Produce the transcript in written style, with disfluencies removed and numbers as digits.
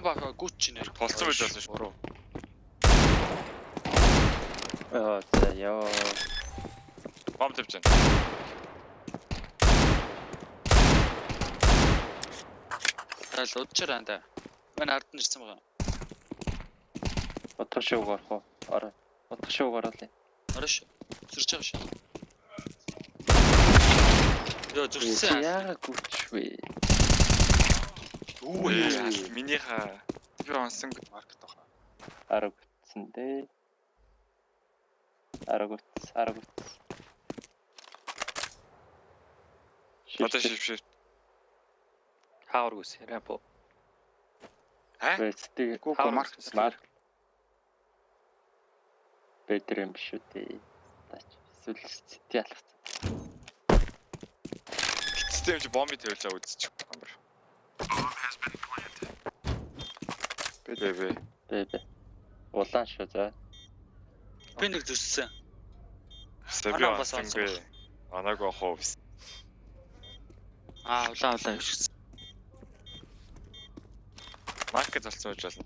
баха гүч нэр. Толцсон байж болно шүү. За яа. Бом тавьж байна. Тайл удчаар анда. Мань ард нь ирсэн байгаа. Утга шууг орох уу? Ороо. Утга шууг оруулъя. Орош. Зүрж байгаа шүү. Йоо зүрсэн. Яага гүч вэ? Үгүй минийха би онсон маркет баха. Арга гүтсэн дээ. Арга гүт. Одоо шив. Хааргус рампо. Бэстиг Гуко маркет. Бэдрэм биш үү дээ. Тач эсвэл сэтэ ялгцсан. Систем чи бомб тавьж байгаа үзчих амар. Бэбэ. Улаан шүү за. Би нэг зүссэн. Стаби онсонгүй. Анаг охоо. Улаан явчихсан. Маркет залцсан байж болно.